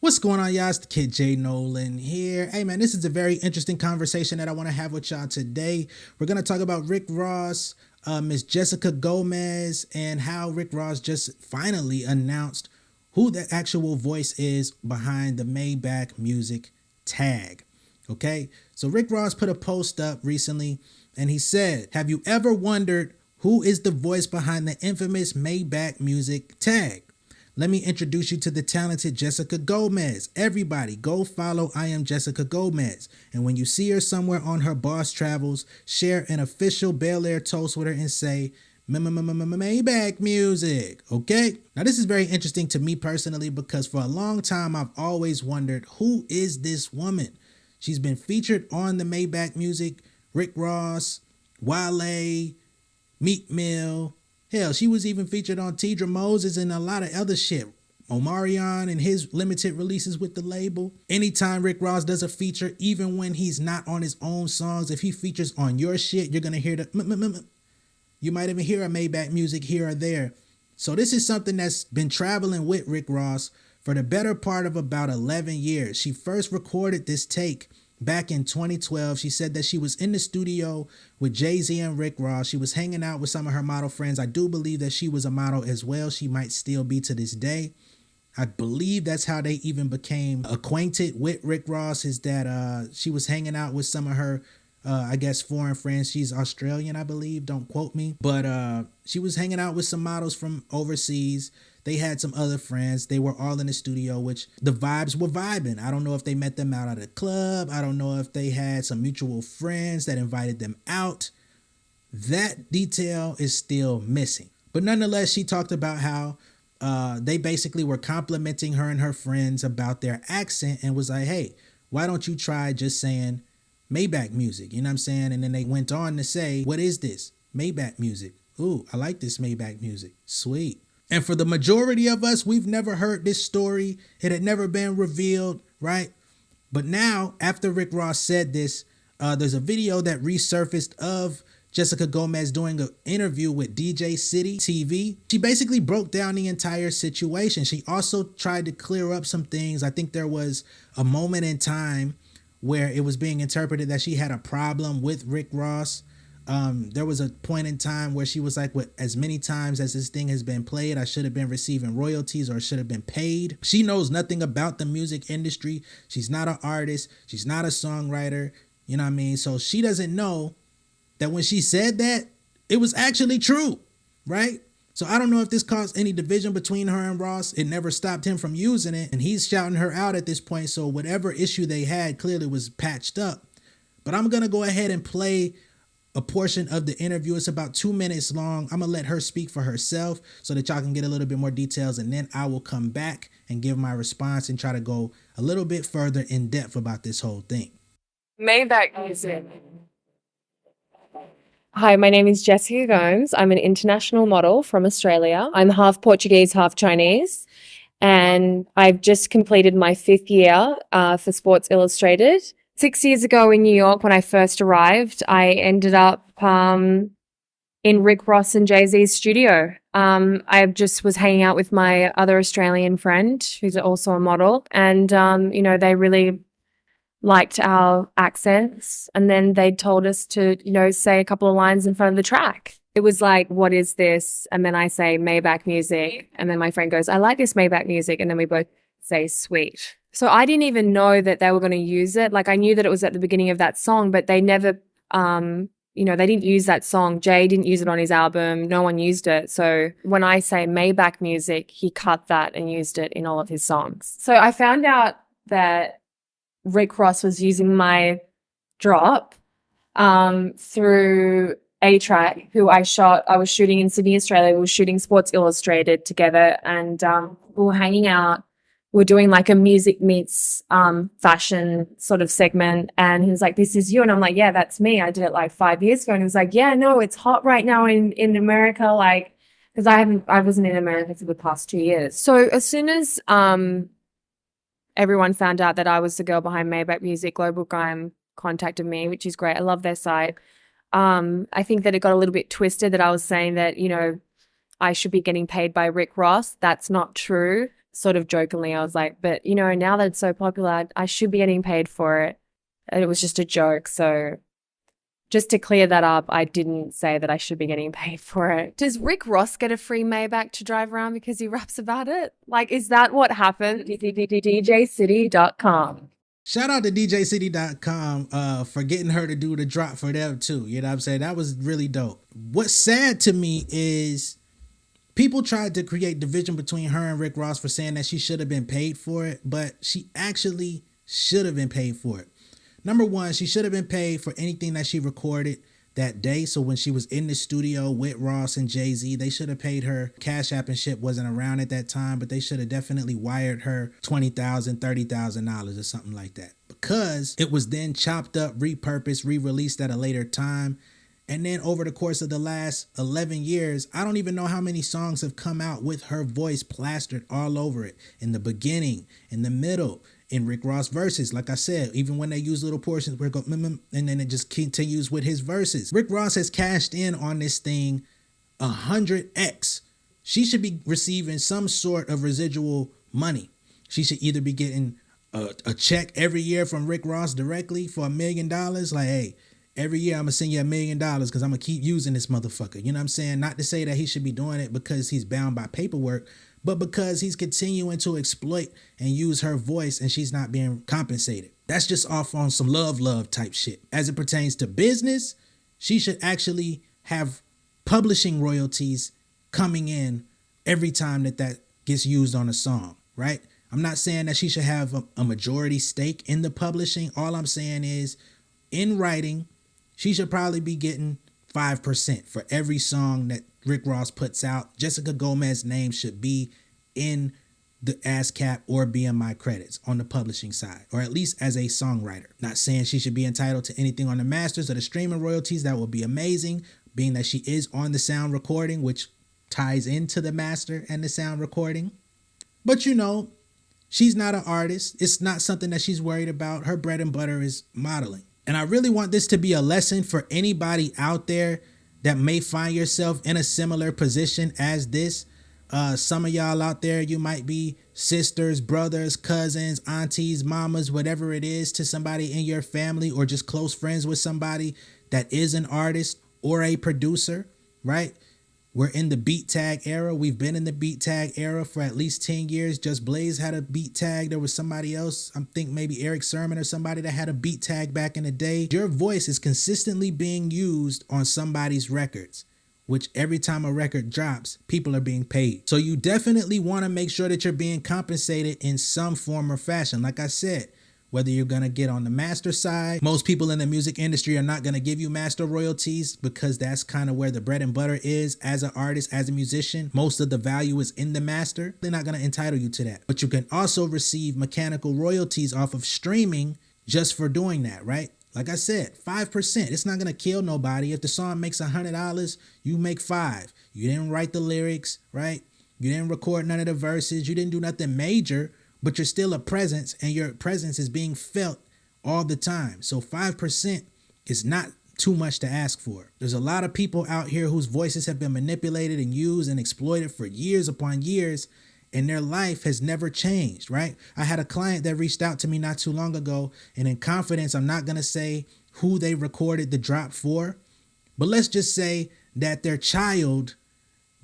What's going on, y'all? It's the kid Jay Nolan here. Hey, man, this is a very interesting conversation that I want to have with y'all today. We're going to talk about Rick Ross, Miss Jessica Gomez, and how Rick Ross just finally announced who the actual voice is behind the Maybach music tag. Okay, so Rick Ross put a post up recently and he said, "Have you ever wondered who is the voice behind the infamous Maybach music tag? Let me introduce you to the talented Jessica Gomez. Everybody, go follow I Am Jessica Gomez. And when you see her somewhere on her boss travels, share an official Bel Air toast with her and say, Maybach music." Okay? Now, this is very interesting to me personally because for a long time, I've always wondered, who is this woman? She's been featured on the Maybach music, Rick Ross, Wale, Meek Mill. Hell, she was even featured on Tidra Moses and a lot of other shit. Omarion and his limited releases with the label. Anytime Rick Ross does a feature, even when he's not on his own songs, if he features on your shit, you're going to hear the you might even hear a Maybach music here or there. So this is something that's been traveling with Rick Ross for the better part of about 11 years. She first recorded this take back in 2012. She said that she was in the studio with Jay-Z and Rick Ross. She was hanging out with some of her model friends. I do believe that she was a model as well. She might still be to this day. I believe that's how they even became acquainted with Rick Ross, is that she was hanging out with some of her I guess foreign friends. She's Australian, I believe. Don't quote me. But she was hanging out with some models from overseas. They had some other friends. They were all in the studio, which the vibes were vibing. I don't know if they met them out at a club. I don't know if they had some mutual friends that invited them out. That detail is still missing. But nonetheless, she talked about how they basically were complimenting her and her friends about their accent and was like, hey, why don't you try just saying Maybach music? You know what I'm saying? And then they went on to say, what is this? Maybach music. Ooh, I like this Maybach music. Sweet. And for the majority of us, we've never heard this story. It had never been revealed, right? But now, after Rick Ross said this, there's a video that resurfaced of Jessica Gomez doing an interview with DJCity TV. She basically broke down the entire situation. She also tried to clear up some things. I think there was a moment in time where it was being interpreted that she had a problem with Rick Ross. There was a point in time where she was like, with as many times as this thing has been played, I should have been receiving royalties or should have been paid. She knows nothing about the music industry. She's not an artist. She's not a songwriter. You know what I mean? So she doesn't know that when she said that, it was actually true, right? So I don't know if this caused any division between her and Ross. It never stopped him from using it, and he's shouting her out at this point. So whatever issue they had clearly was patched up. But I'm going to go ahead and play a portion of the interview. It's about 2 minutes long. I'm going to let her speak for herself so that y'all can get a little bit more details, and then I will come back and give my response and try to go a little bit further in depth about this whole thing. Maybach music. Hi, my name is Jessica Gomes. I'm an international model from Australia. I'm half Portuguese, half Chinese. And I've just completed my 5th year for Sports Illustrated. 6 years ago in New York, when I first arrived, I ended up in Rick Ross and Jay-Z's studio. I just was hanging out with my other Australian friend, who's also a model. And, they really liked our accents, and then they told us to, say a couple of lines in front of the track. It was like, what is this? And then I say Maybach music, and then my friend goes, I like this Maybach music, and then we both say sweet. So I didn't even know that they were going to use it. Like, I knew that it was at the beginning of that song, but they never, they didn't use that song. Jay didn't use it on his album. No one used it. So when I say Maybach music, he cut that and used it in all of his songs. So I found out that Rick Ross was using my drop through A-Track, who I was shooting in Sydney, Australia. We were shooting Sports Illustrated together, and we were hanging out. We were doing like a music meets fashion sort of segment, and he was like, this is you. And I'm like, yeah, that's me. I did it like 5 years ago. And he was like, yeah, no, it's hot right now in America, like, because I wasn't in America for the past 2 years. So as soon as everyone found out that I was the girl behind Maybach Music, Global Grime contacted me, which is great. I love their site. I think that it got a little bit twisted that I was saying that, I should be getting paid by Rick Ross. That's not true. sort of jokingly, I was like, but you know, now that it's so popular, I should be getting paid for it. And it was just a joke. So just to clear that up, I didn't say that I should be getting paid for it. Does Rick Ross get a free Maybach to drive around because he raps about it? Like, is that what happened? DJCity.com. Shout out to DJCity.com for getting her to do the drop for them too. You know what I'm saying? That was really dope. What's sad to me is people tried to create division between her and Rick Ross for saying that she should have been paid for it, but she actually should have been paid for it. Number one, she should have been paid for anything that she recorded that day. So when she was in the studio with Ross and Jay-Z, they should have paid her. Cash App and shit wasn't around at that time, but they should have definitely wired her $20,000, $30,000 or something like that, because it was then chopped up, repurposed, re-released at a later time. And then over the course of the last 11 years, I don't even know how many songs have come out with her voice plastered all over it. In the beginning, in the middle, in Rick Ross verses. Like I said, even when they use little portions where it goes, and then it just continues with his verses. Rick Ross has cashed in on this thing 100x. She should be receiving some sort of residual money. She should either be getting a check every year from Rick Ross directly for $1 million. Like, hey, every year I'm gonna send you $1 million because I'm gonna keep using this motherfucker. You know what I'm saying? Not to say that he should be doing it because he's bound by paperwork, but because he's continuing to exploit and use her voice and she's not being compensated. That's just off on some love type shit. As it pertains to business, she should actually have publishing royalties coming in every time that gets used on a song, right? I'm not saying that she should have a majority stake in the publishing. All I'm saying is, in writing, she should probably be getting 5% for every song that Rick Ross puts out. Jessica Gomez's name should be in the ASCAP or BMI credits on the publishing side, or at least as a songwriter. Not saying she should be entitled to anything on the masters or the streaming royalties. That would be amazing, being that she is on the sound recording, which ties into the master and the sound recording. But you know, she's not an artist. It's not something that she's worried about. Her bread and butter is modeling. And I really want this to be a lesson for anybody out there that may find yourself in a similar position as this. Some of y'all out there, you might be sisters, brothers, cousins, aunties, mamas, whatever it is, to somebody in your family, or just close friends with somebody that is an artist or a producer, right? We're in the beat tag era. We've been in the beat tag era for at least 10 years. Just Blaze had a beat tag. There was somebody else, I think maybe Eric Sermon or somebody, that had a beat tag back in the day. Your voice is consistently being used on somebody's records, which every time a record drops, people are being paid. So you definitely want to make sure that you're being compensated in some form or fashion. Like I said, whether you're going to get on the master side, most people in the music industry are not going to give you master royalties because that's kind of where the bread and butter is as an artist, as a musician. Most of the value is in the master. They're not going to entitle you to that. But you can also receive mechanical royalties off of streaming just for doing that, right? Like I said, 5%. It's not going to kill nobody. If the song makes $100, you make $5. You didn't write the lyrics, right? You didn't record none of the verses. You didn't do nothing major, but you're still a presence, and your presence is being felt all the time. So 5% is not too much to ask for. There's a lot of people out here whose voices have been manipulated and used and exploited for years upon years, and their life has never changed, right? I had a client that reached out to me not too long ago, and in confidence, I'm not going to say who they recorded the drop for, but let's just say that their child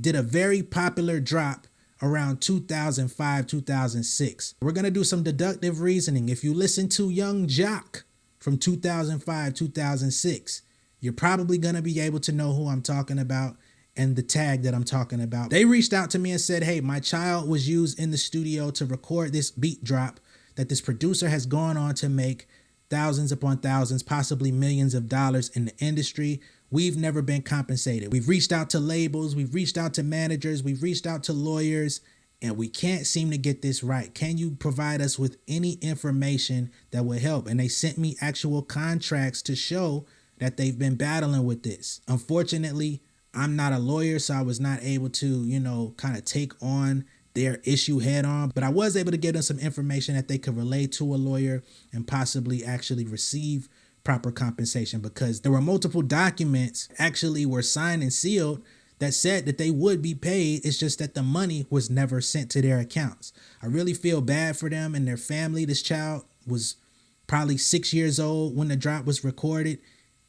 did a very popular drop around 2005, 2006. We're going to do some deductive reasoning. If you listen to Young Jock from 2005, 2006, you're probably going to be able to know who I'm talking about and the tag that I'm talking about. They reached out to me and said, hey, my child was used in the studio to record this beat drop that this producer has gone on to make thousands upon thousands, possibly millions of dollars in the industry. We've never been compensated. We've reached out to labels, we've reached out to managers, we've reached out to lawyers, and we can't seem to get this right. Can you provide us with any information that will help? And they sent me actual contracts to show that they've been battling with this. Unfortunately, I'm not a lawyer, so I was not able to, kind of take on their issue head on, but I was able to give them some information that they could relay to a lawyer and possibly actually receive proper compensation, because there were multiple documents actually were signed and sealed that said that they would be paid. It's just that the money was never sent to their accounts. I really feel bad for them and their family. This child was probably 6 years old when the drop was recorded.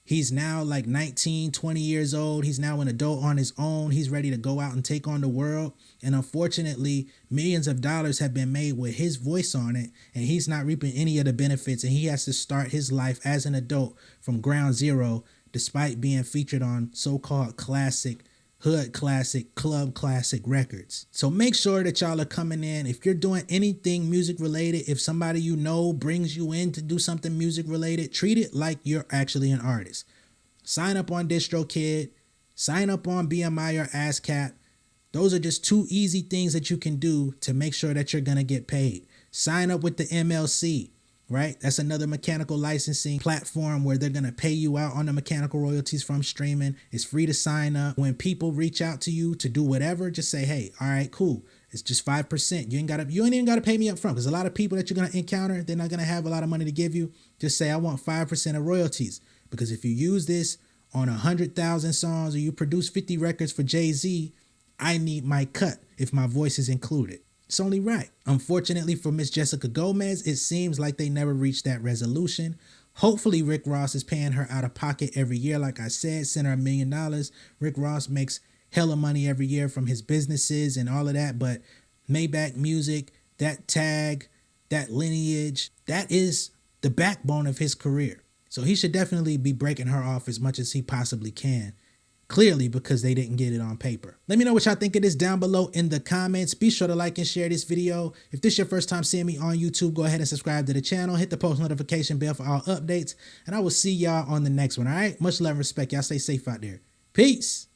He's now like 19, 20 years old. He's now an adult on his own. He's ready to go out and take on the world. And unfortunately, millions of dollars have been made with his voice on it, and he's not reaping any of the benefits. And he has to start his life as an adult from ground zero, despite being featured on so-called classic, hood classic, club classic records. So make sure that y'all are coming in. If you're doing anything music related, if somebody you know brings you in to do something music related, treat it like you're actually an artist. Sign up on DistroKid, sign up on BMI or ASCAP. Those are just two easy things that you can do to make sure that you're going to get paid. Sign up with the MLC. Right? That's another mechanical licensing platform where they're going to pay you out on the mechanical royalties from streaming. It's free to sign up. When people reach out to you to do whatever, just say, hey, all right, cool. It's just 5%. You ain't even got to pay me up front, because a lot of people that you're going to encounter, they're not going to have a lot of money to give you. Just say, I want 5% of royalties, because if you use this on 100,000 songs or you produce 50 records for Jay-Z, I need my cut if my voice is included. It's only right. Unfortunately for Miss Jessica Gomes, it seems like they never reached that resolution. Hopefully Rick Ross is paying her out of pocket every year. Like I said, send her $1 million. Rick Ross makes hella money every year from his businesses and all of that. But Maybach Music, that tag, that lineage, that is the backbone of his career. So he should definitely be breaking her off as much as he possibly can. Clearly, because they didn't get it on paper. Let me know what y'all think of this down below in the comments. Be sure to like and share this video. If this is your first time seeing me on YouTube, go ahead and subscribe to the channel. Hit the post notification bell for all updates. And I will see y'all on the next one, all right? Much love and respect. Y'all stay safe out there. Peace.